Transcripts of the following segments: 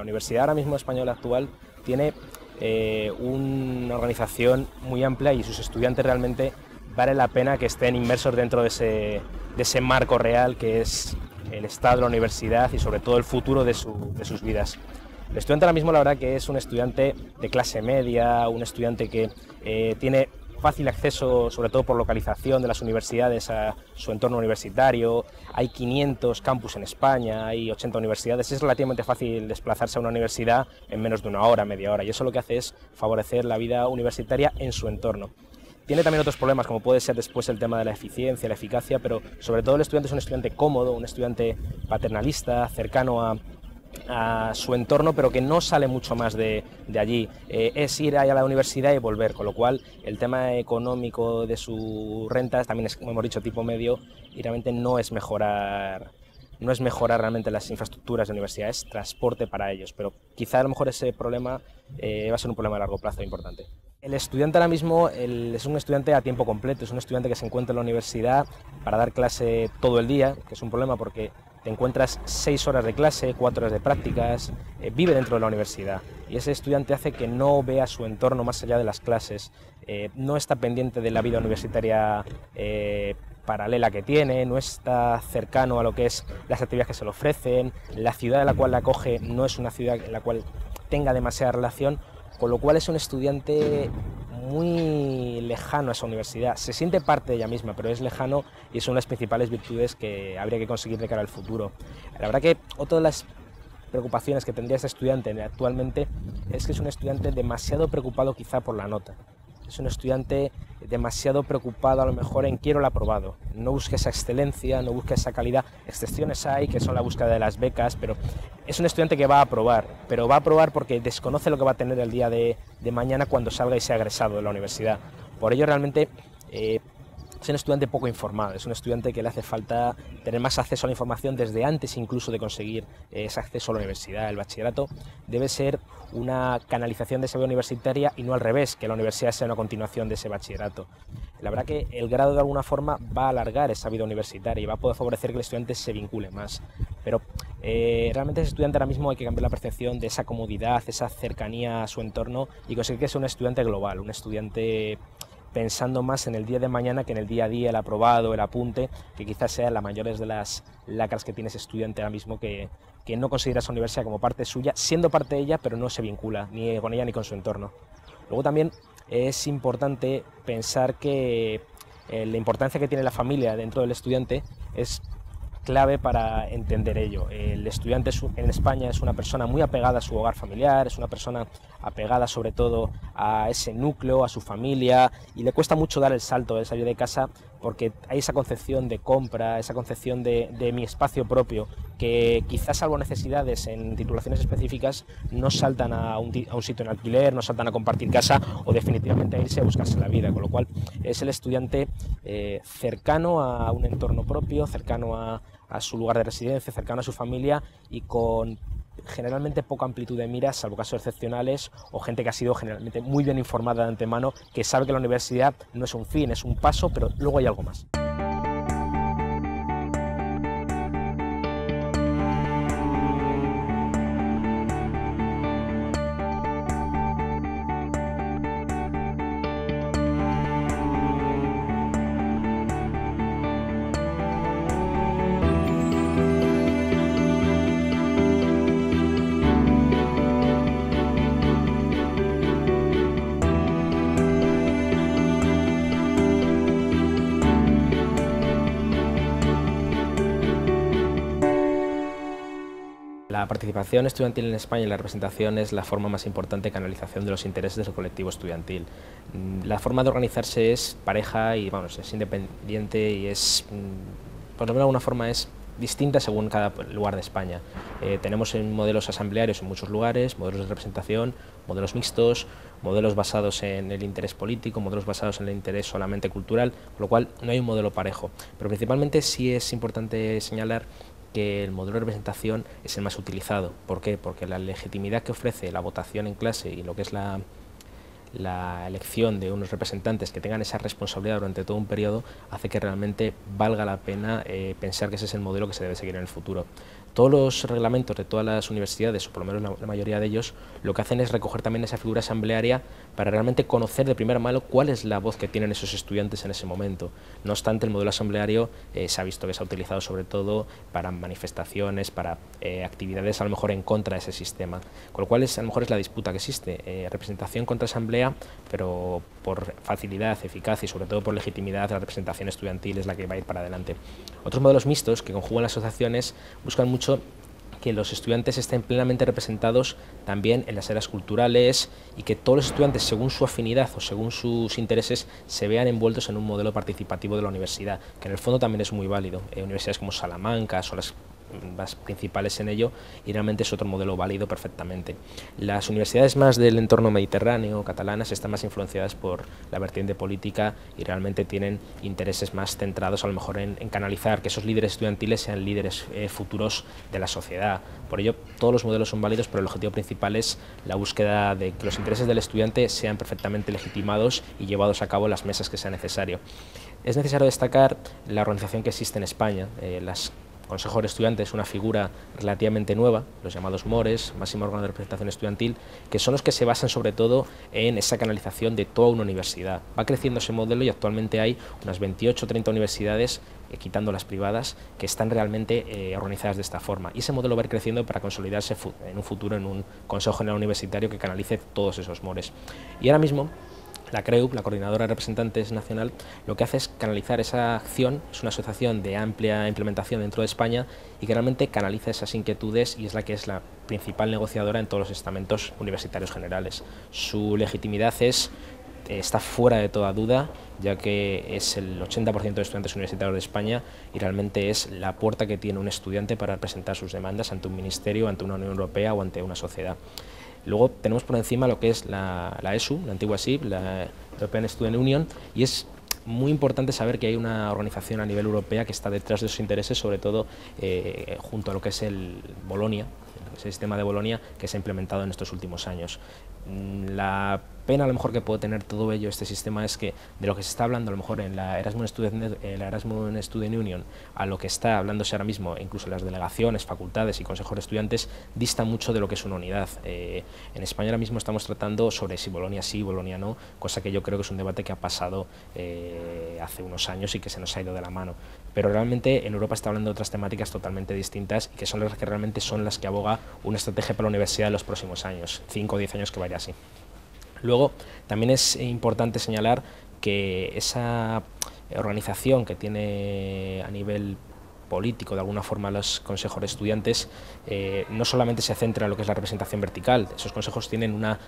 La Universidad ahora mismo española actual tiene una organización muy amplia y sus estudiantes realmente vale la pena que estén inmersos dentro de ese marco real que es el estado de la universidad y sobre todo el futuro de sus vidas. El estudiante ahora mismo la verdad que es un estudiante de clase media, un estudiante que tiene fácil acceso, sobre todo por localización de las universidades, a su entorno universitario. Hay 500 campus en España, hay 80 universidades. Es relativamente fácil desplazarse a una universidad en menos de una hora, media hora, y eso lo que hace es favorecer la vida universitaria en su entorno. Tiene también otros problemas, como puede ser después el tema de la eficiencia, la eficacia, pero sobre todo el estudiante es un estudiante cómodo, un estudiante paternalista, cercano a su entorno, pero que no sale mucho más de allí. Es ir a la universidad y volver, con lo cual el tema económico de sus rentas también es, como hemos dicho, tipo medio, y realmente no es mejorar realmente las infraestructuras de la universidad, es transporte para ellos, pero quizá a lo mejor ese problema va a ser un problema a largo plazo importante. El estudiante ahora mismo es un estudiante a tiempo completo, es un estudiante que se encuentra en la universidad para dar clase todo el día, que es un problema porque te encuentras 6 horas de clase, 4 horas de prácticas, vive dentro de la universidad y ese estudiante hace que no vea su entorno más allá de las clases, no está pendiente de la vida universitaria paralela que tiene, no está cercano a lo que es las actividades que se le ofrecen, la ciudad en la cual la acoge no es una ciudad en la cual tenga demasiada relación, con lo cual es un estudiante muy lejano a esa universidad. Se siente parte de ella misma, pero es lejano y es una de las principales virtudes que habría que conseguir de cara al futuro. La verdad que otra de las preocupaciones que tendría este estudiante actualmente es que es un estudiante demasiado preocupado quizá por la nota. Es un estudiante demasiado preocupado a lo mejor en quiero el aprobado. No busca esa excelencia, no busca esa calidad. Excepciones hay, que son la búsqueda de las becas, pero es un estudiante que va a aprobar, pero va a aprobar porque desconoce lo que va a tener el día de mañana cuando salga y sea egresado de la universidad. Por ello realmente es un estudiante poco informado, es un estudiante que le hace falta tener más acceso a la información desde antes incluso de conseguir ese acceso a la universidad. El bachillerato debe ser una canalización de esa vida universitaria y no al revés, que la universidad sea una continuación de ese bachillerato. La verdad que el grado de alguna forma va a alargar esa vida universitaria y va a poder favorecer que el estudiante se vincule más. Pero realmente ese estudiante ahora mismo hay que cambiar la percepción de esa comodidad, esa cercanía a su entorno y conseguir que sea un estudiante global, un estudiante pensando más en el día de mañana que en el día a día, el aprobado, el apunte, que quizás sea la mayor de las lacras que tiene ese estudiante ahora mismo que no considera esa universidad como parte suya, siendo parte de ella, pero no se vincula ni con ella ni con su entorno. Luego también es importante pensar que la importancia que tiene la familia dentro del estudiante es clave para entender ello. El estudiante en España es una persona muy apegada a su hogar familiar, es una persona apegada sobre todo a ese núcleo, a su familia, y le cuesta mucho dar el salto de salir de casa porque hay esa concepción de compra, esa concepción de mi espacio propio, que quizás salvo necesidades en titulaciones específicas no saltan a un sitio en alquiler, no saltan a compartir casa o definitivamente a irse a buscarse la vida, con lo cual es el estudiante cercano a un entorno propio, cercano a su lugar de residencia, cercano a su familia y con generalmente poca amplitud de miras, salvo casos excepcionales o gente que ha sido generalmente muy bien informada de antemano, que sabe que la universidad no es un fin, es un paso, pero luego hay algo más. La participación estudiantil en España y la representación es la forma más importante de canalización de los intereses del colectivo estudiantil. La forma de organizarse es pareja y es independiente y es, por lo menos de alguna forma, es distinta según cada lugar de España. Tenemos modelos asamblearios en muchos lugares, modelos de representación, modelos mixtos, modelos basados en el interés político, modelos basados en el interés solamente cultural, con lo cual no hay un modelo parejo. Pero principalmente sí es importante señalar que el modelo de representación es el más utilizado. ¿Por qué? Porque la legitimidad que ofrece la votación en clase y lo que es la elección de unos representantes que tengan esa responsabilidad durante todo un periodo hace que realmente valga la pena pensar que ese es el modelo que se debe seguir en el futuro. Todos los reglamentos de todas las universidades, o por lo menos la mayoría de ellos, lo que hacen es recoger también esa figura asamblearia para realmente conocer de primera mano cuál es la voz que tienen esos estudiantes en ese momento. No obstante, el modelo asambleario se ha visto que se ha utilizado sobre todo para manifestaciones, para actividades a lo mejor en contra de ese sistema, con lo cual a lo mejor es la disputa que existe, representación contra asamblea, pero por facilidad, eficacia y sobre todo por legitimidad la representación estudiantil es la que va a ir para adelante. Otros modelos mixtos que conjugan las asociaciones buscan mucho que los estudiantes estén plenamente representados también en las áreas culturales y que todos los estudiantes, según su afinidad o según sus intereses, se vean envueltos en un modelo participativo de la universidad, que en el fondo también es muy válido. Universidades como Salamanca son las principales en ello y realmente es otro modelo válido perfectamente. Las universidades más del entorno mediterráneo, catalanas, están más influenciadas por la vertiente política y realmente tienen intereses más centrados a lo mejor en canalizar que esos líderes estudiantiles sean líderes futuros de la sociedad. Por ello, todos los modelos son válidos, pero el objetivo principal es la búsqueda de que los intereses del estudiante sean perfectamente legitimados y llevados a cabo en las mesas que sea necesario. Es necesario destacar la organización que existe en España. Las Consejo de Estudiantes es una figura relativamente nueva, los llamados MORES, máximo órgano de representación estudiantil, que son los que se basan sobre todo en esa canalización de toda una universidad. Va creciendo ese modelo y actualmente hay unas 28 o 30 universidades, quitando las privadas, que están realmente organizadas de esta forma. Y ese modelo va a ir creciendo para consolidarse en un futuro en un Consejo General Universitario que canalice todos esos MORES. Y ahora mismo la CREUP, la Coordinadora de Representantes Nacional, lo que hace es canalizar esa acción, es una asociación de amplia implementación dentro de España y que realmente canaliza esas inquietudes y es la que es la principal negociadora en todos los estamentos universitarios generales. Su legitimidad está fuera de toda duda, ya que es el 80% de estudiantes universitarios de España y realmente es la puerta que tiene un estudiante para presentar sus demandas ante un ministerio, ante una Unión Europea o ante una sociedad. Luego tenemos por encima lo que es la ESU, la antigua SIB, la European Student Union, y es muy importante saber que hay una organización a nivel europea que está detrás de sus intereses, sobre todo junto a lo que es el Bolonia, ese sistema de Bolonia que se ha implementado en estos últimos años. La pena a lo mejor que puede tener todo ello, este sistema, es que de lo que se está hablando a lo mejor en la Erasmus Student Union a lo que está hablándose ahora mismo, incluso las delegaciones, facultades y consejos de estudiantes, dista mucho de lo que es una unidad. En España ahora mismo estamos tratando sobre si Bolonia sí, Bolonia no, cosa que yo creo que es un debate que ha pasado hace unos años y que se nos ha ido de la mano. Pero realmente en Europa está hablando de otras temáticas totalmente distintas y que son las que realmente son las que aboga una estrategia para la universidad en los próximos años, 5 o 10 años que vaya así. Luego, también es importante señalar que esa organización que tiene a nivel político, de alguna forma, los consejos de estudiantes, no solamente se centra en lo que es la representación vertical. Esos consejos tienen una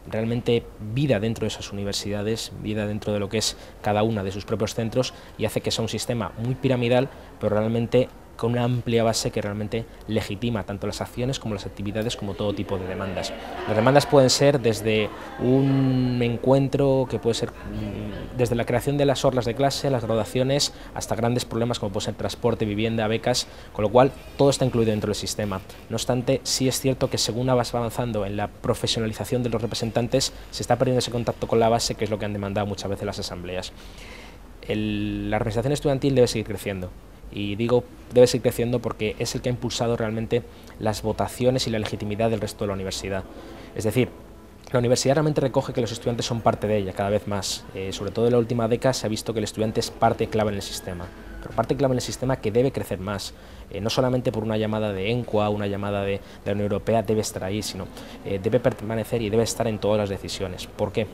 realmente vida dentro de esas universidades, vida dentro de lo que es cada una de sus propios centros, y hace que sea un sistema muy piramidal, pero realmente con una amplia base que realmente legitima tanto las acciones como las actividades como todo tipo de demandas. Las demandas pueden ser desde un encuentro, que puede ser desde la creación de las orlas de clase, las graduaciones, hasta grandes problemas como puede ser transporte, vivienda, becas, con lo cual todo está incluido dentro del sistema. No obstante, sí es cierto que según vas avanzando en la profesionalización de los representantes, se está perdiendo ese contacto con la base, que es lo que han demandado muchas veces las asambleas. La representación estudiantil debe seguir creciendo. Y digo debe seguir creciendo porque es el que ha impulsado realmente las votaciones y la legitimidad del resto de la universidad. Es decir, la universidad realmente recoge que los estudiantes son parte de ella cada vez más. Sobre todo en la última década se ha visto que el estudiante es parte clave en el sistema, pero parte clave en el sistema que debe crecer más. No solamente por una llamada de ENCUA, una llamada de la Unión Europea debe estar ahí, sino debe permanecer y debe estar en todas las decisiones. ¿Por qué?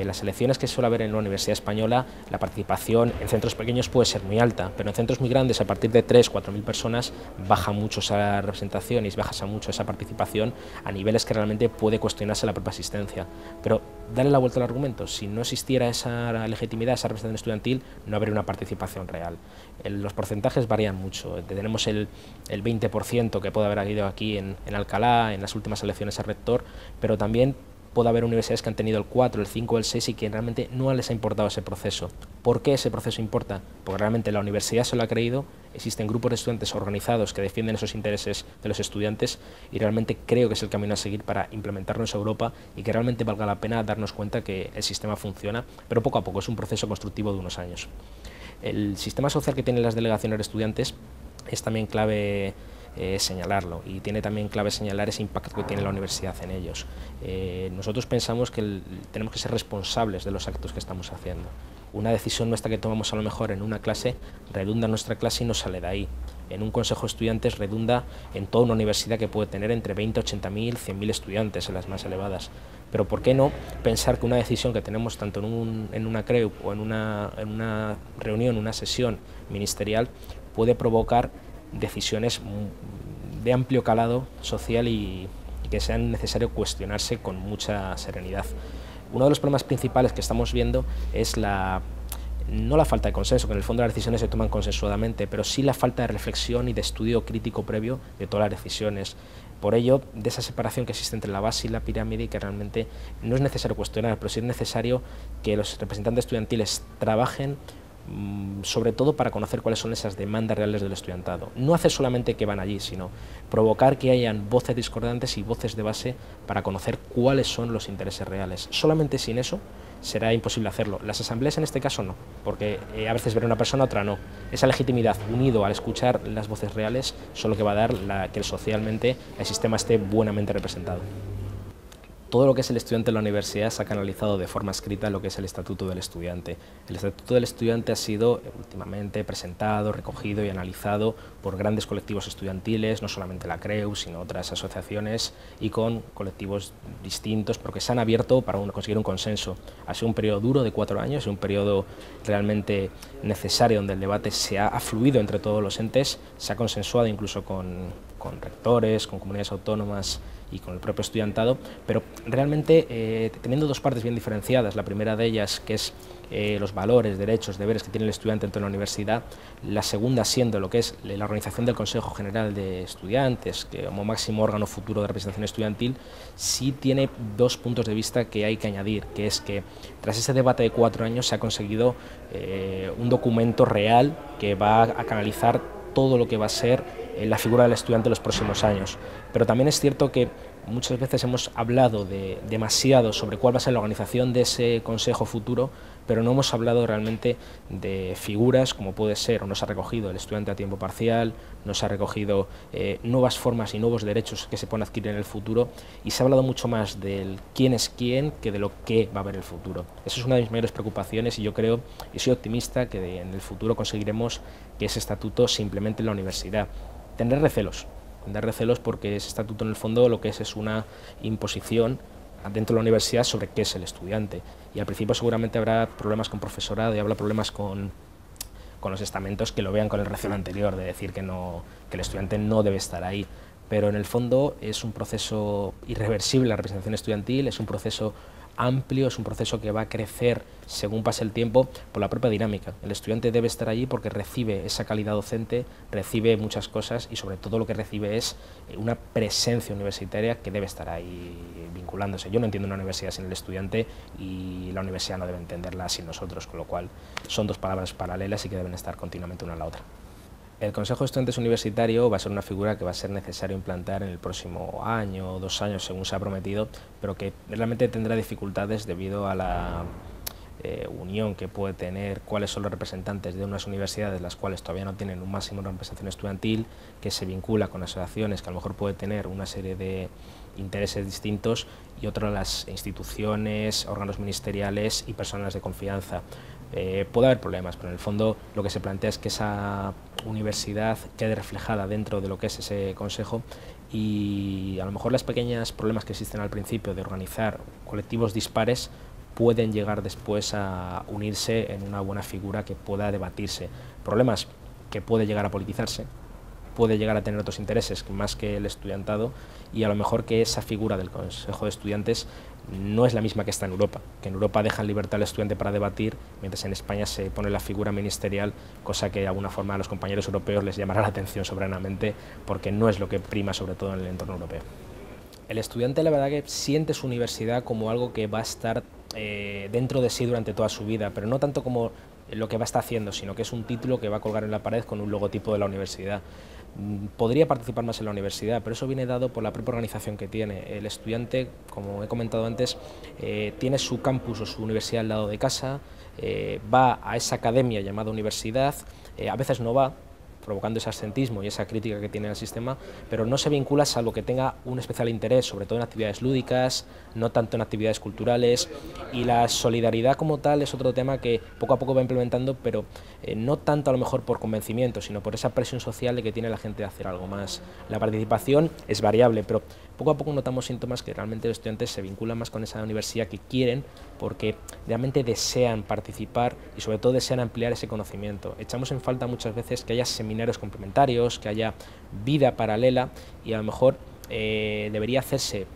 Las elecciones que suele haber en la Universidad Española, la participación en centros pequeños puede ser muy alta, pero en centros muy grandes, a partir de 3.000 o 4.000 personas, baja mucho esa representación y baja mucho esa participación a niveles que realmente puede cuestionarse la propia asistencia. Pero darle la vuelta al argumento: si no existiera esa legitimidad, esa representación estudiantil, no habría una participación real. Los porcentajes varían mucho. Tenemos el 20% que puede haber habido aquí en Alcalá, en las últimas elecciones a rector, pero también puede haber universidades que han tenido el 4, el 5, el 6 y que realmente no les ha importado ese proceso. ¿Por qué ese proceso importa? Porque realmente la universidad se lo ha creído, existen grupos de estudiantes organizados que defienden esos intereses de los estudiantes y realmente creo que es el camino a seguir para implementarnos a Europa y que realmente valga la pena darnos cuenta que el sistema funciona, pero poco a poco, es un proceso constructivo de unos años. El sistema social que tienen las delegaciones de estudiantes es también clave señalarlo, y tiene también clave señalar ese impacto que tiene la universidad en ellos. Nosotros pensamos que tenemos que ser responsables de los actos que estamos haciendo. Una decisión nuestra que tomamos a lo mejor en una clase redunda en nuestra clase y no sale de ahí. En un consejo de estudiantes redunda en toda una universidad que puede tener entre 20, 80.000, 100.000 estudiantes en las más elevadas. Pero ¿por qué no pensar que una decisión que tenemos tanto en una CREU o en una reunión, una sesión ministerial, puede provocar decisiones de amplio calado social y que sea necesario cuestionarse con mucha serenidad? Uno de los problemas principales que estamos viendo es no la falta de consenso, que en el fondo las decisiones se toman consensuadamente, pero sí la falta de reflexión y de estudio crítico previo de todas las decisiones. Por ello, de esa separación que existe entre la base y la pirámide, y que realmente no es necesario cuestionar, pero sí es necesario que los representantes estudiantiles trabajen sobre todo para conocer cuáles son esas demandas reales del estudiantado. No hacer solamente que van allí, sino provocar que hayan voces discordantes y voces de base para conocer cuáles son los intereses reales. Solamente sin eso será imposible hacerlo. Las asambleas en este caso no, porque a veces ver a una persona, otra no. Esa legitimidad, unido al escuchar las voces reales, son lo que va a dar que socialmente el sistema esté buenamente representado. Todo lo que es el estudiante en la universidad se ha canalizado de forma escrita en lo que es el Estatuto del Estudiante. El Estatuto del Estudiante ha sido últimamente presentado, recogido y analizado por grandes colectivos estudiantiles, no solamente la CREU, sino otras asociaciones, y con colectivos distintos, porque se han abierto para conseguir un consenso. Ha sido un periodo duro de 4 años, un periodo realmente necesario donde el debate se ha fluido entre todos los entes, se ha consensuado incluso con rectores, con comunidades autónomas y con el propio estudiantado, pero realmente teniendo dos partes bien diferenciadas. La primera de ellas, que es los valores, derechos, deberes que tiene el estudiante dentro de la universidad; la segunda siendo lo que es la organización del Consejo General de Estudiantes, que como máximo órgano futuro de representación estudiantil, sí tiene dos puntos de vista que hay que añadir, que es que tras ese debate de 4 años se ha conseguido un documento real que va a canalizar todo lo que va a ser la figura del estudiante en los próximos años. Pero también es cierto que muchas veces hemos hablado demasiado sobre cuál va a ser la organización de ese consejo futuro, pero no hemos hablado realmente de figuras como puede ser, o no se ha recogido el estudiante a tiempo parcial, no se ha recogido nuevas formas y nuevos derechos que se pueden adquirir en el futuro, y se ha hablado mucho más del quién es quién que de lo que va a haber en el futuro. Eso es una de mis mayores preocupaciones, y yo creo y soy optimista que en el futuro conseguiremos que ese estatuto se implemente en la universidad. Tendré recelos porque ese estatuto en el fondo lo que es una imposición dentro de la universidad sobre qué es el estudiante, y al principio seguramente habrá problemas con profesorado y habrá problemas con los estamentos que lo vean con el recelo anterior de decir que el estudiante no debe estar ahí, pero en el fondo es un proceso irreversible la representación estudiantil, es un proceso amplio, es un proceso que va a crecer según pase el tiempo por la propia dinámica. El estudiante debe estar allí porque recibe esa calidad docente, recibe muchas cosas, y sobre todo lo que recibe es una presencia universitaria que debe estar ahí vinculándose. Yo no entiendo una universidad sin el estudiante, y la universidad no debe entenderla sin nosotros, con lo cual son dos palabras paralelas y que deben estar continuamente una a la otra. El Consejo de Estudiantes Universitario va a ser una figura que va a ser necesario implantar en el próximo año o 2 años, según se ha prometido, pero que realmente tendrá dificultades debido a la unión que puede tener cuáles son los representantes de unas universidades las cuales todavía no tienen un máximo de representación estudiantil, que se vincula con asociaciones que a lo mejor puede tener una serie de intereses distintos, y otras las instituciones, órganos ministeriales y personas de confianza. Puede haber problemas, pero en el fondo lo que se plantea es que esa universidad quede reflejada dentro de lo que es ese consejo, y a lo mejor los pequeños problemas que existen al principio de organizar colectivos dispares pueden llegar después a unirse en una buena figura que pueda debatirse. Problemas que puede llegar a politizarse, puede llegar a tener otros intereses más que el estudiantado, y a lo mejor que esa figura del Consejo de Estudiantes no es la misma que está en Europa, que en Europa dejan libertad al estudiante para debatir, mientras en España se pone la figura ministerial, cosa que de alguna forma a los compañeros europeos les llamará la atención soberanamente, porque no es lo que prima sobre todo en el entorno europeo. El estudiante, la verdad, que siente su universidad como algo que va a estar dentro de sí durante toda su vida, pero no tanto como lo que va a estar haciendo, sino que es un título que va a colgar en la pared con un logotipo de la universidad. Podría participar más en la universidad, pero eso viene dado por la propia organización que tiene. El estudiante, como he comentado antes, tiene su campus o su universidad al lado de casa, va a esa academia llamada universidad, a veces no va, provocando ese absentismo y esa crítica que tiene el sistema, pero no se vincula salvo que tenga un especial interés, sobre todo en actividades lúdicas, no tanto en actividades culturales, y la solidaridad como tal es otro tema que poco a poco va implementando, pero no tanto a lo mejor por convencimiento, sino por esa presión social de que tiene la gente de hacer algo más. La participación es variable, pero poco a poco notamos síntomas que realmente los estudiantes se vinculan más con esa universidad que quieren porque realmente desean participar y sobre todo desean ampliar ese conocimiento. Echamos en falta muchas veces que haya seminarios complementarios, que haya vida paralela y a lo mejor debería hacerse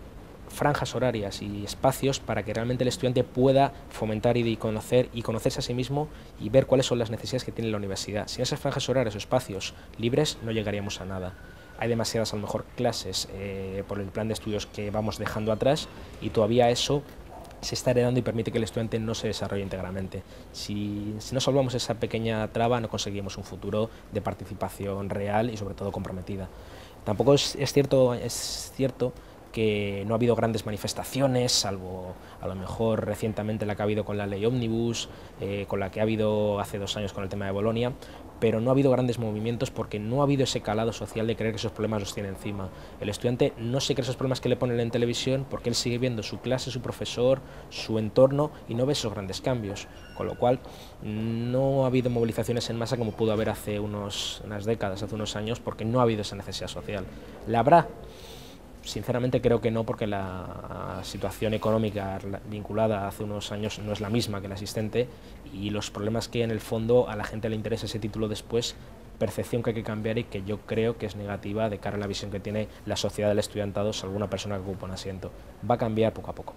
franjas horarias y espacios para que realmente el estudiante pueda fomentar y conocerse a sí mismo y ver cuáles son las necesidades que tiene la universidad. Sin esas franjas horarias o espacios libres no llegaríamos a nada. Hay demasiadas a lo mejor clases por el plan de estudios que vamos dejando atrás y todavía eso se está heredando y permite que el estudiante no se desarrolle íntegramente. Si no salvamos esa pequeña traba no conseguimos un futuro de participación real y sobre todo comprometida. Tampoco es cierto que no ha habido grandes manifestaciones, salvo a lo mejor recientemente la que ha habido con la ley Ómnibus, con la que ha habido hace 2 años con el tema de Bolonia, pero no ha habido grandes movimientos porque no ha habido ese calado social de creer que esos problemas los tiene encima. El estudiante no se cree esos problemas que le ponen en televisión porque él sigue viendo su clase, su profesor, su entorno y no ve esos grandes cambios, con lo cual no ha habido movilizaciones en masa como pudo haber hace unas décadas, hace unos años, porque no ha habido esa necesidad social. ¿La habrá? Sinceramente creo que no, porque la situación económica vinculada hace unos años no es la misma que la existente y los problemas que en el fondo a la gente le interesa ese título después, percepción que hay que cambiar y que yo creo que es negativa de cara a la visión que tiene la sociedad del estudiantado sobre alguna persona que ocupa un asiento. Va a cambiar poco a poco.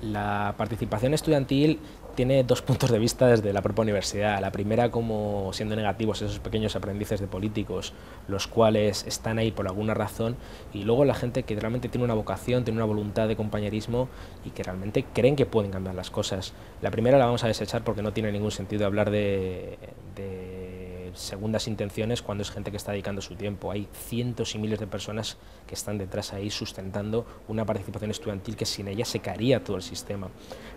La participación estudiantil tiene 2 puntos de vista desde la propia universidad. La primera, como siendo negativos esos pequeños aprendices de políticos, los cuales están ahí por alguna razón, y luego la gente que realmente tiene una vocación, tiene una voluntad de compañerismo y que realmente creen que pueden cambiar las cosas. La primera la vamos a desechar porque no tiene ningún sentido hablar de segundas intenciones cuando es gente que está dedicando su tiempo. Hay cientos y miles de personas que están detrás ahí sustentando una participación estudiantil que sin ella se caería todo el sistema.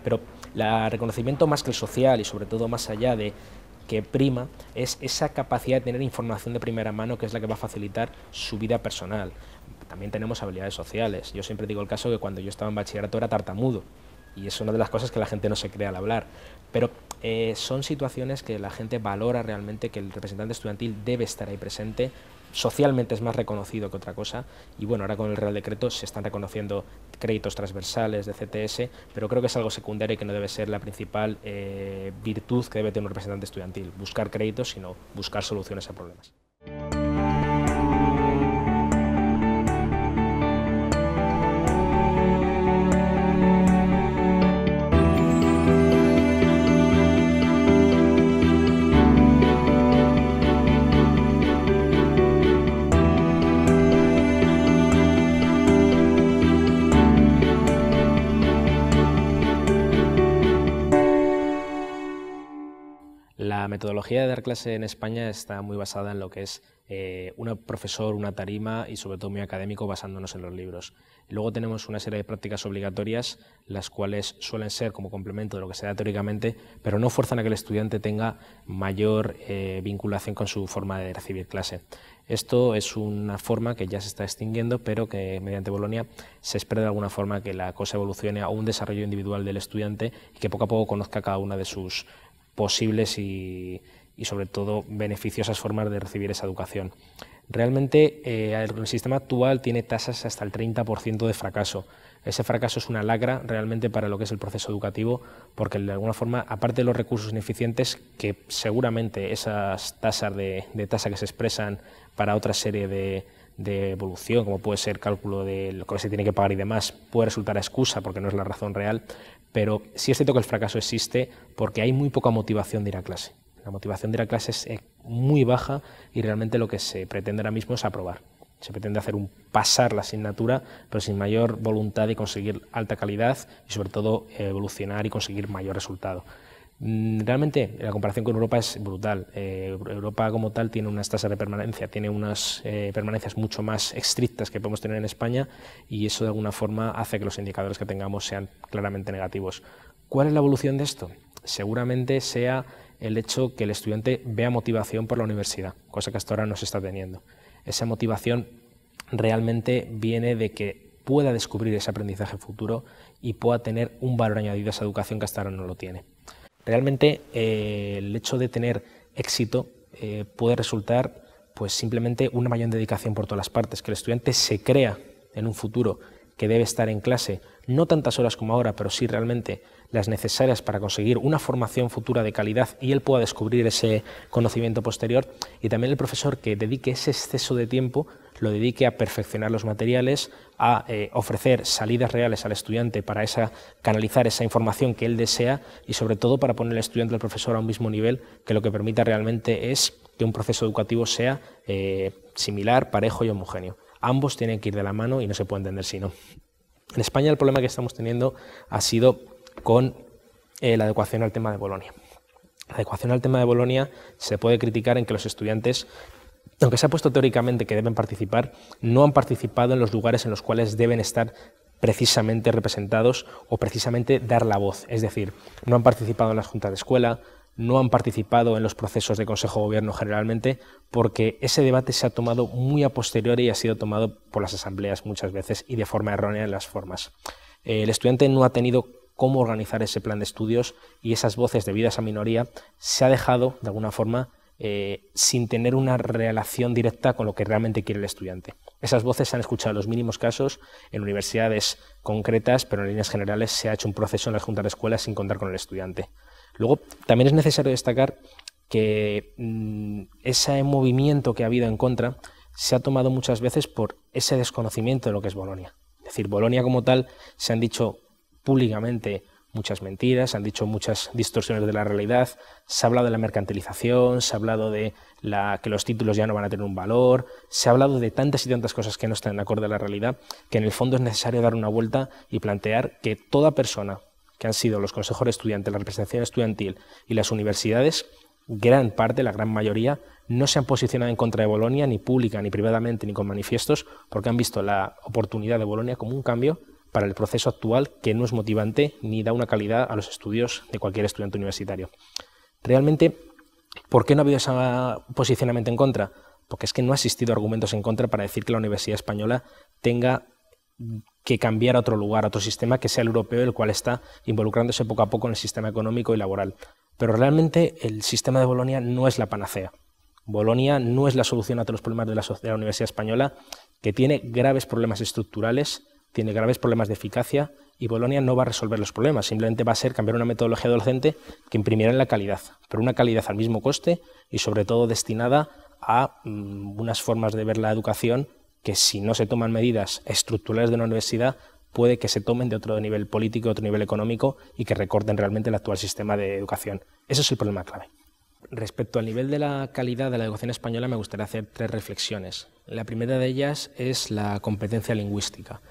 Pero el reconocimiento más que el social y sobre todo más allá de que prima es esa capacidad de tener información de primera mano que es la que va a facilitar su vida personal. También tenemos habilidades sociales. Yo siempre digo el caso que cuando yo estaba en bachillerato era tartamudo y es una de las cosas que la gente no se cree al hablar, pero son situaciones que la gente valora realmente, que el representante estudiantil debe estar ahí presente. Socialmente es más reconocido que otra cosa y bueno, ahora con el Real Decreto se están reconociendo créditos transversales de CTS, pero creo que es algo secundario y que no debe ser la principal virtud que debe tener un representante estudiantil, buscar créditos, sino buscar soluciones a problemas. La metodología de dar clase en España está muy basada en lo que es un profesor, una tarima y sobre todo muy académico basándonos en los libros. Luego tenemos una serie de prácticas obligatorias, las cuales suelen ser como complemento de lo que se da teóricamente, pero no fuerzan a que el estudiante tenga mayor vinculación con su forma de recibir clase. Esto es una forma que ya se está extinguiendo, pero que mediante Bolonia se espera de alguna forma que la cosa evolucione a un desarrollo individual del estudiante y que poco a poco conozca cada una de sus posibles y sobre todo beneficiosas formas de recibir esa educación. Realmente el sistema actual tiene tasas hasta el 30% de fracaso. Ese fracaso es una lacra realmente para lo que es el proceso educativo, porque de alguna forma, aparte de los recursos ineficientes, que seguramente esas tasas de tasa que se expresan para otra serie de evolución, como puede ser cálculo de lo que se tiene que pagar y demás, puede resultar excusa porque no es la razón real, pero sí es cierto que el fracaso existe porque hay muy poca motivación de ir a clase. La motivación de ir a clase es muy baja y realmente lo que se pretende ahora mismo es aprobar. Se pretende hacer pasar la asignatura, pero sin mayor voluntad de conseguir alta calidad y sobre todo evolucionar y conseguir mayor resultado. Realmente la comparación con Europa es brutal. Europa como tal tiene unas tasas de permanencia, tiene unas permanencias mucho más estrictas que podemos tener en España y eso de alguna forma hace que los indicadores que tengamos sean claramente negativos. ¿Cuál es la evolución de esto? Seguramente sea el hecho que el estudiante vea motivación por la universidad, cosa que hasta ahora no se está teniendo. Esa motivación realmente viene de que pueda descubrir ese aprendizaje futuro y pueda tener un valor añadido a esa educación que hasta ahora no lo tiene. Realmente el hecho de tener éxito puede resultar pues simplemente una mayor dedicación por todas las partes, que el estudiante se crea en un futuro que debe estar en clase, no tantas horas como ahora, pero sí realmente las necesarias para conseguir una formación futura de calidad y él pueda descubrir ese conocimiento posterior, y también el profesor que dedique ese exceso de tiempo, lo dedique a perfeccionar los materiales, a ofrecer salidas reales al estudiante para canalizar esa información que él desea y sobre todo para poner al estudiante y al profesor a un mismo nivel, que lo que permita realmente es que un proceso educativo sea similar, parejo y homogéneo. Ambos tienen que ir de la mano y no se puede entender si no. En España el problema que estamos teniendo ha sido con la adecuación al tema de Bolonia. La adecuación al tema de Bolonia se puede criticar en que los estudiantes, aunque se ha puesto teóricamente que deben participar, no han participado en los lugares en los cuales deben estar precisamente representados o precisamente dar la voz. Es decir, no han participado en las juntas de escuela, no han participado en los procesos de Consejo de Gobierno generalmente, porque ese debate se ha tomado muy a posteriori y ha sido tomado por las asambleas muchas veces y de forma errónea en las formas. El estudiante no ha tenido cómo organizar ese plan de estudios y esas voces debido a esa minoría se ha dejado, de alguna forma, sin tener una relación directa con lo que realmente quiere el estudiante. Esas voces se han escuchado en los mínimos casos, en universidades concretas, pero en líneas generales se ha hecho un proceso en las juntas de escuelas sin contar con el estudiante. Luego, también es necesario destacar que ese movimiento que ha habido en contra se ha tomado muchas veces por ese desconocimiento de lo que es Bolonia. Es decir, Bolonia como tal, se han dicho públicamente muchas mentiras, se han dicho muchas distorsiones de la realidad, se ha hablado de la mercantilización, se ha hablado de que los títulos ya no van a tener un valor, se ha hablado de tantas y tantas cosas que no están acorde a la realidad, que en el fondo es necesario dar una vuelta y plantear que toda persona que han sido los consejos de estudiantes, la representación estudiantil y las universidades, gran parte, la gran mayoría, no se han posicionado en contra de Bolonia, ni pública, ni privadamente, ni con manifiestos, porque han visto la oportunidad de Bolonia como un cambio para el proceso actual que no es motivante ni da una calidad a los estudios de cualquier estudiante universitario. Realmente, ¿por qué no ha habido ese posicionamiento en contra? Porque es que no ha existido argumentos en contra para decir que la Universidad Española tenga que cambiar a otro lugar, a otro sistema que sea el europeo, el cual está involucrándose poco a poco en el sistema económico y laboral. Pero realmente el sistema de Bolonia no es la panacea. Bolonia no es la solución a todos los problemas de la Universidad Española, que tiene graves problemas estructurales, tiene graves problemas de eficacia, y Bolonia no va a resolver los problemas, simplemente va a ser cambiar una metodología docente que imprimiera en la calidad, pero una calidad al mismo coste y sobre todo destinada a unas formas de ver la educación que si no se toman medidas estructurales de una universidad puede que se tomen de otro nivel político, otro nivel económico y que recorten realmente el actual sistema de educación. Ese es el problema clave. Respecto al nivel de la calidad de la educación española me gustaría hacer 3 reflexiones. La primera de ellas es la competencia lingüística.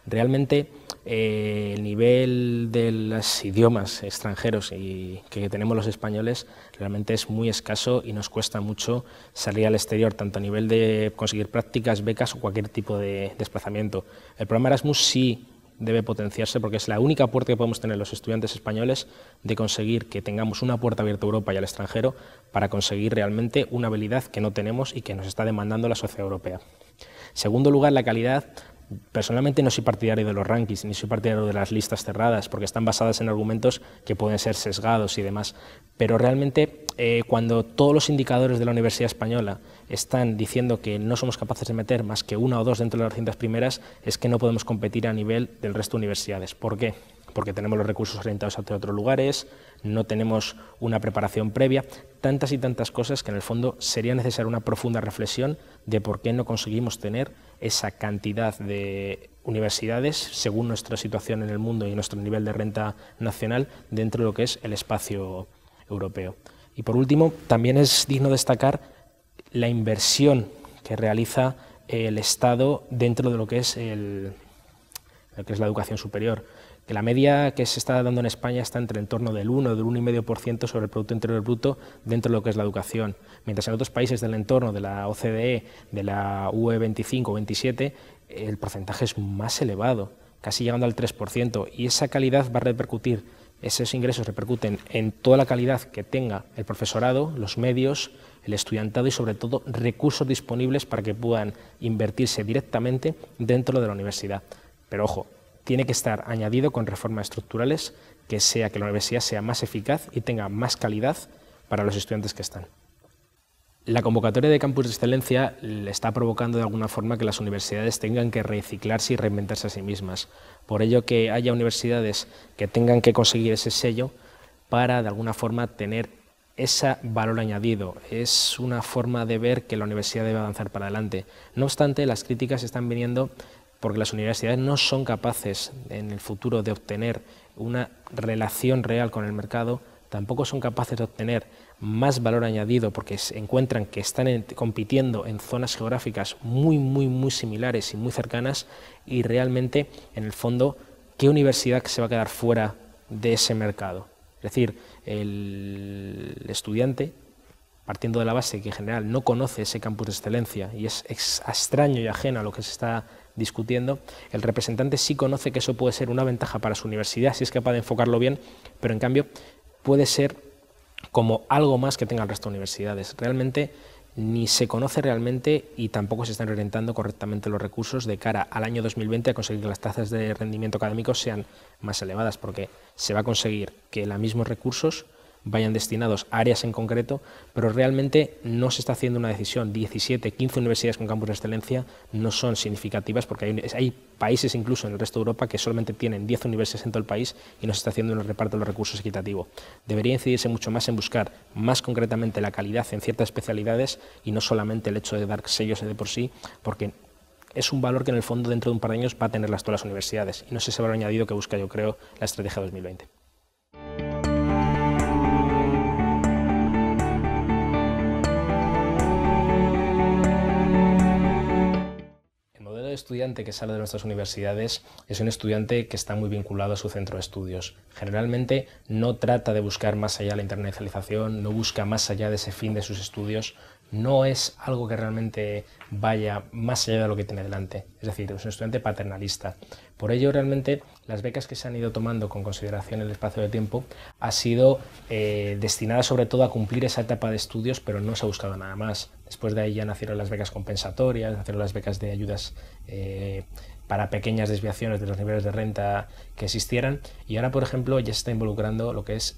Realmente el nivel de los idiomas extranjeros que tenemos los españoles realmente es muy escaso y nos cuesta mucho salir al exterior, tanto a nivel de conseguir prácticas, becas o cualquier tipo de desplazamiento. El programa Erasmus sí debe potenciarse porque es la única puerta que podemos tener los estudiantes españoles de conseguir que tengamos una puerta abierta a Europa y al extranjero para conseguir realmente una habilidad que no tenemos y que nos está demandando la sociedad europea. En segundo lugar, la calidad. Personalmente no soy partidario de los rankings, ni soy partidario de las listas cerradas, porque están basadas en argumentos que pueden ser sesgados y demás. Pero realmente, cuando todos los indicadores de la Universidad Española están diciendo que no somos capaces de meter más que 1 o 2 dentro de las 200 primeras, es que no podemos competir a nivel del resto de universidades. ¿Por qué? Porque tenemos los recursos orientados hacia otros lugares, no tenemos una preparación previa, tantas y tantas cosas que en el fondo sería necesaria una profunda reflexión de por qué no conseguimos tener esa cantidad de universidades según nuestra situación en el mundo y nuestro nivel de renta nacional dentro de lo que es el espacio europeo. Y por último, también es digno destacar la inversión que realiza el Estado dentro de lo que es la educación superior. Que la media que se está dando en España está entre en torno del 1 o del 1,5% sobre el Producto Interior Bruto dentro de lo que es la educación, mientras en otros países del entorno de la OCDE, de la UE 25 o 27, el porcentaje es más elevado, casi llegando al 3%, y esa calidad va a repercutir esos ingresos repercuten en toda la calidad que tenga el profesorado, los medios, el estudiantado y sobre todo recursos disponibles para que puedan invertirse directamente dentro de la universidad. Pero ojo, tiene que estar añadido con reformas estructurales que sea que la universidad sea más eficaz y tenga más calidad para los estudiantes que están. La convocatoria de Campus de Excelencia le está provocando de alguna forma que las universidades tengan que reciclarse y reinventarse a sí mismas. Por ello que haya universidades que tengan que conseguir ese sello para de alguna forma tener ese valor añadido. Es una forma de ver que la universidad debe avanzar para adelante. No obstante, las críticas están viniendo porque las universidades no son capaces en el futuro de obtener una relación real con el mercado, tampoco son capaces de obtener más valor añadido porque se encuentran que están compitiendo en zonas geográficas muy similares y muy cercanas, y realmente, en el fondo, ¿qué universidad se va a quedar fuera de ese mercado? Es decir, el estudiante, partiendo de la base que en general no conoce ese campus de excelencia y es extraño y ajeno a lo que se está discutiendo, el representante sí conoce que eso puede ser una ventaja para su universidad si es capaz de enfocarlo bien, pero en cambio puede ser como algo más que tenga el resto de universidades. Realmente ni se conoce realmente y tampoco se están orientando correctamente los recursos de cara al año 2020 a conseguir que las tasas de rendimiento académico sean más elevadas, porque se va a conseguir que los mismos recursos vayan destinados a áreas en concreto, pero realmente no se está haciendo una decisión. 17, 15 universidades con campus de excelencia no son significativas porque hay países incluso en el resto de Europa que solamente tienen 10 universidades en todo el país y no se está haciendo un reparto de los recursos equitativo. Debería incidirse mucho más en buscar más concretamente la calidad en ciertas especialidades y no solamente el hecho de dar sellos de por sí, porque es un valor que en el fondo dentro de un par de años va a tenerlas todas las universidades y no es ese valor añadido que busca, yo creo, la Estrategia 2020. Estudiante que sale de nuestras universidades es un estudiante que está muy vinculado a su centro de estudios. Generalmente no trata de buscar más allá de la internacionalización, no busca más allá de ese fin de sus estudios, no es algo que realmente vaya más allá de lo que tiene delante. Es decir, es un estudiante paternalista. Por ello, realmente, las becas que se han ido tomando con consideración el espacio de tiempo ha sido destinadas sobre todo a cumplir esa etapa de estudios, pero no se ha buscado nada más. Después de ahí ya nacieron las becas compensatorias, nacieron las becas de ayudas para pequeñas desviaciones de los niveles de renta que existieran, y ahora, por ejemplo, ya se está involucrando lo que es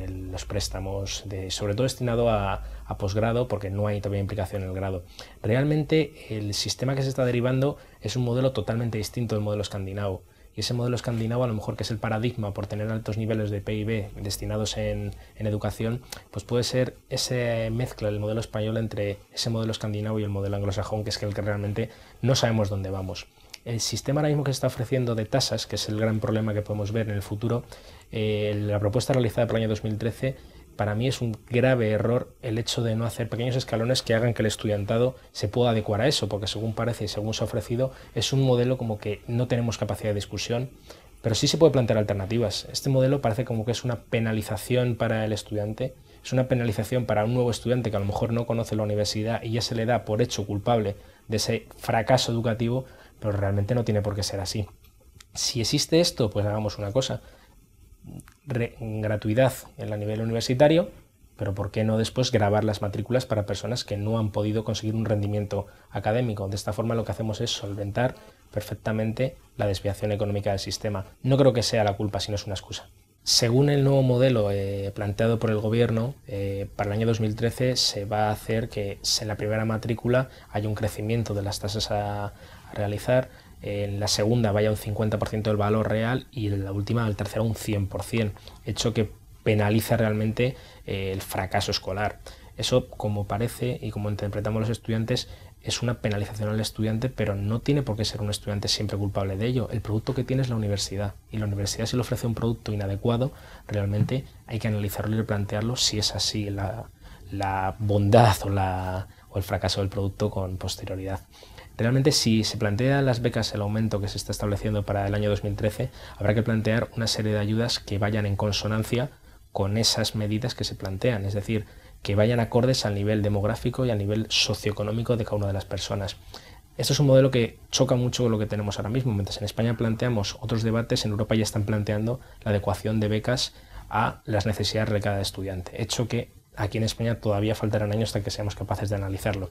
los préstamos, sobre todo destinado a posgrado, porque no hay todavía implicación en el grado. Realmente el sistema que se está derivando es un modelo totalmente distinto del modelo escandinavo, y ese modelo escandinavo, a lo mejor que es el paradigma por tener altos niveles de PIB destinados en educación, pues puede ser esa mezcla del modelo español entre ese modelo escandinavo y el modelo anglosajón, que es el que realmente no sabemos dónde vamos. El sistema ahora mismo que se está ofreciendo de tasas, que es el gran problema que podemos ver en el futuro, la propuesta realizada por el año 2013, para mí es un grave error el hecho de no hacer pequeños escalones que hagan que el estudiantado se pueda adecuar a eso, porque según parece y según se ha ofrecido, es un modelo como que no tenemos capacidad de discusión, pero sí se puede plantear alternativas. Este modelo parece como que es una penalización para el estudiante, es una penalización para un nuevo estudiante que a lo mejor no conoce la universidad y ya se le da por hecho culpable de ese fracaso educativo, pero realmente no tiene por qué ser así. Si existe esto, pues hagamos una cosa: gratuidad en el nivel universitario, pero ¿por qué no después grabar las matrículas para personas que no han podido conseguir un rendimiento académico? De esta forma lo que hacemos es solventar perfectamente la desviación económica del sistema. No creo que sea la culpa, sino es una excusa. Según el nuevo modelo planteado por el gobierno, para el año 2013 se va a hacer que en la primera matrícula haya un crecimiento de las tasas a realizar, en la segunda vaya un 50% del valor real y en la última, al tercero, un 100%, hecho que penaliza realmente el fracaso escolar. Eso, como parece y como interpretamos los estudiantes, es una penalización al estudiante, pero no tiene por qué ser un estudiante siempre culpable de ello. El producto que tiene es la universidad, y la universidad, si le ofrece un producto inadecuado, realmente hay que analizarlo y plantearlo si es así la bondad o el fracaso del producto con posterioridad. Realmente, si se plantean las becas, el aumento que se está estableciendo para el año 2013, habrá que plantear una serie de ayudas que vayan en consonancia con esas medidas que se plantean, es decir, que vayan acordes al nivel demográfico y al nivel socioeconómico de cada una de las personas. Esto es un modelo que choca mucho con lo que tenemos ahora mismo. Mientras en España planteamos otros debates, en Europa ya están planteando la adecuación de becas a las necesidades de cada estudiante, hecho que aquí en España todavía faltarán años hasta que seamos capaces de analizarlo.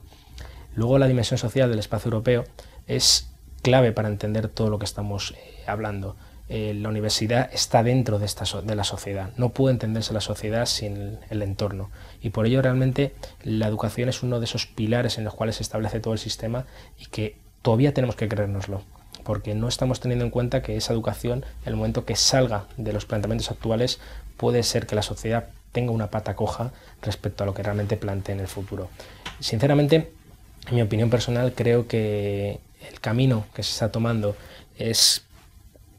Luego, la dimensión social del espacio europeo es clave para entender todo lo que estamos hablando. La universidad está dentro de la sociedad, no puede entenderse la sociedad sin el entorno, y por ello realmente la educación es uno de esos pilares en los cuales se establece todo el sistema y que todavía tenemos que creérnoslo, porque no estamos teniendo en cuenta que esa educación, en el momento que salga de los planteamientos actuales, puede ser que la sociedad tenga una pata coja respecto a lo que realmente plantee en el futuro. Sinceramente, en mi opinión personal, creo que el camino que se está tomando es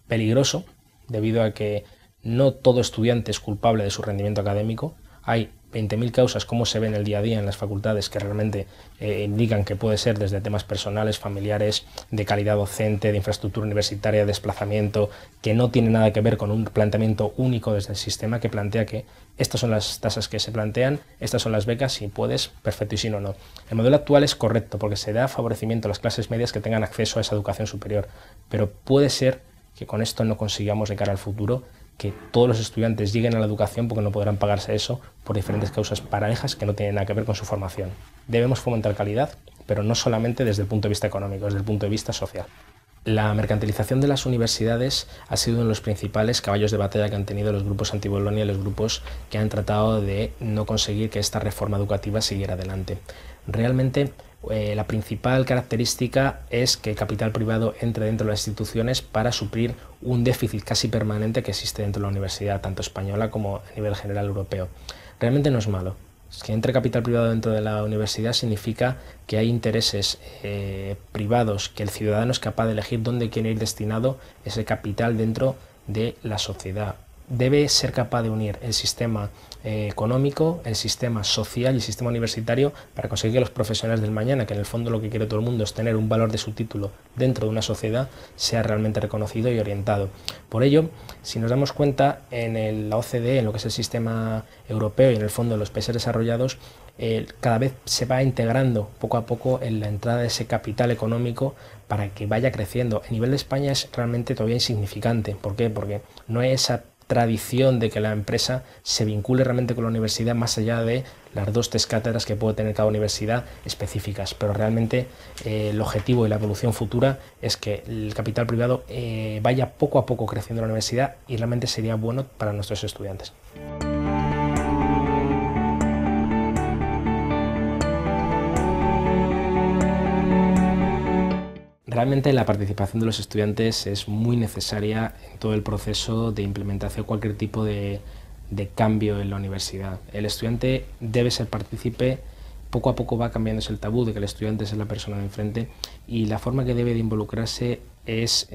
peligroso, debido a que no todo estudiante es culpable de su rendimiento académico. Hay 20.000 causas, como se ve en el día a día en las facultades, que realmente indican que puede ser desde temas personales, familiares, de calidad docente, de infraestructura universitaria, de desplazamiento, que no tiene nada que ver con un planteamiento único desde el sistema que plantea que estas son las tasas que se plantean, estas son las becas, si puedes, perfecto, y si no, no. El modelo actual es correcto porque se da favorecimiento a las clases medias que tengan acceso a esa educación superior, pero puede ser que con esto no consigamos de cara al futuro que todos los estudiantes lleguen a la educación, porque no podrán pagarse eso por diferentes causas parejas que no tienen nada que ver con su formación. Debemos fomentar calidad, pero no solamente desde el punto de vista económico, desde el punto de vista social. La mercantilización de las universidades ha sido uno de los principales caballos de batalla que han tenido los grupos anti-Bolonia y los grupos que han tratado de no conseguir que esta reforma educativa siguiera adelante. Realmente, la principal característica es que el capital privado entre dentro de las instituciones para suplir un déficit casi permanente que existe dentro de la universidad, tanto española como a nivel general europeo. Realmente no es malo. Es que entre capital privado dentro de la universidad significa que hay intereses privados, que el ciudadano es capaz de elegir dónde quiere ir destinado ese capital dentro de la sociedad. Debe ser capaz de unir el sistema económico, el sistema social y el sistema universitario para conseguir que los profesionales del mañana, que en el fondo lo que quiere todo el mundo es tener un valor de su título dentro de una sociedad, sea realmente reconocido y orientado. Por ello, si nos damos cuenta, en la OCDE, en lo que es el sistema europeo y en el fondo en los países desarrollados, cada vez se va integrando poco a poco en la entrada de ese capital económico para que vaya creciendo. A nivel de España es realmente todavía insignificante. ¿Por qué? Porque no hay esa tradición de que la empresa se vincule realmente con la universidad, más allá de las 2 o 3 cátedras que puede tener cada universidad específicas, pero realmente el objetivo y la evolución futura es que el capital privado vaya poco a poco creciendo en la universidad, y realmente sería bueno para nuestros estudiantes. Realmente la participación de los estudiantes es muy necesaria en todo el proceso de implementación de cualquier tipo de cambio en la universidad. El estudiante debe ser partícipe, poco a poco va cambiándose el tabú de que el estudiante es la persona de enfrente, y la forma que debe de involucrarse es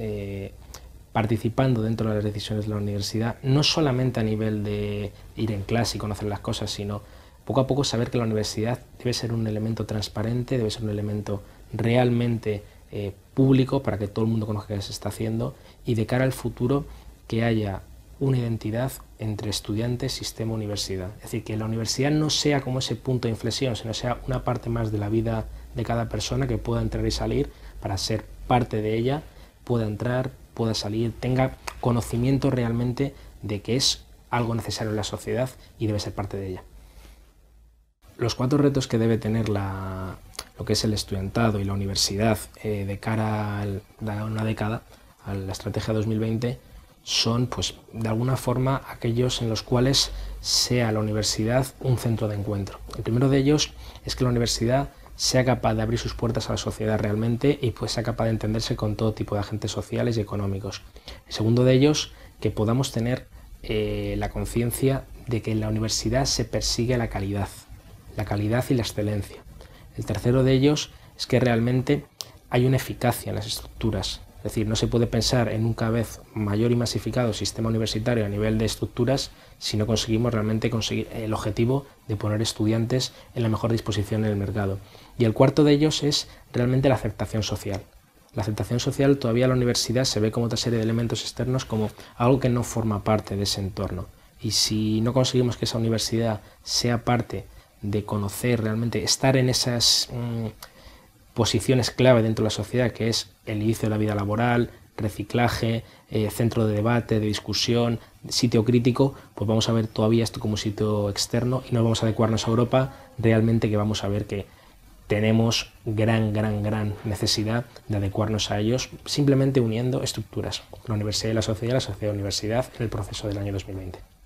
participando dentro de las decisiones de la universidad, no solamente a nivel de ir en clase y conocer las cosas, sino poco a poco saber que la universidad debe ser un elemento transparente, debe ser un elemento realmente público para que todo el mundo conozca qué se está haciendo, y de cara al futuro que haya una identidad entre estudiantes, sistema, universidad. Es decir, que la universidad no sea como ese punto de inflexión, sino sea una parte más de la vida de cada persona que pueda entrar y salir para ser parte de ella, pueda entrar, pueda salir, tenga conocimiento realmente de que es algo necesario en la sociedad y debe ser parte de ella. Los 4 retos que debe tener lo que es el estudiantado y la universidad de cara a una década, a la estrategia 2020, son, pues, de alguna forma aquellos en los cuales sea la universidad un centro de encuentro. El primero de ellos es que la universidad sea capaz de abrir sus puertas a la sociedad realmente y pues sea capaz de entenderse con todo tipo de agentes sociales y económicos. El segundo de ellos, que podamos tener la conciencia de que en la universidad se persigue la calidad y la excelencia. El tercero de ellos es que realmente hay una eficacia en las estructuras. Es decir, no se puede pensar en un cada vez mayor y masificado sistema universitario a nivel de estructuras si no conseguimos realmente conseguir el objetivo de poner estudiantes en la mejor disposición en el mercado. Y el cuarto de ellos es realmente la aceptación social. La aceptación social, todavía la universidad se ve como otra serie de elementos externos, como algo que no forma parte de ese entorno. Y si no conseguimos que esa universidad sea parte de conocer realmente, estar en esas posiciones clave dentro de la sociedad, que es el inicio de la vida laboral, reciclaje, centro de debate, de discusión, sitio crítico, pues vamos a ver todavía esto como un sitio externo y no vamos a adecuarnos a Europa, realmente que vamos a ver que tenemos gran necesidad de adecuarnos a ellos, simplemente uniendo estructuras, la universidad y la sociedad y la universidad en el proceso del año 2020.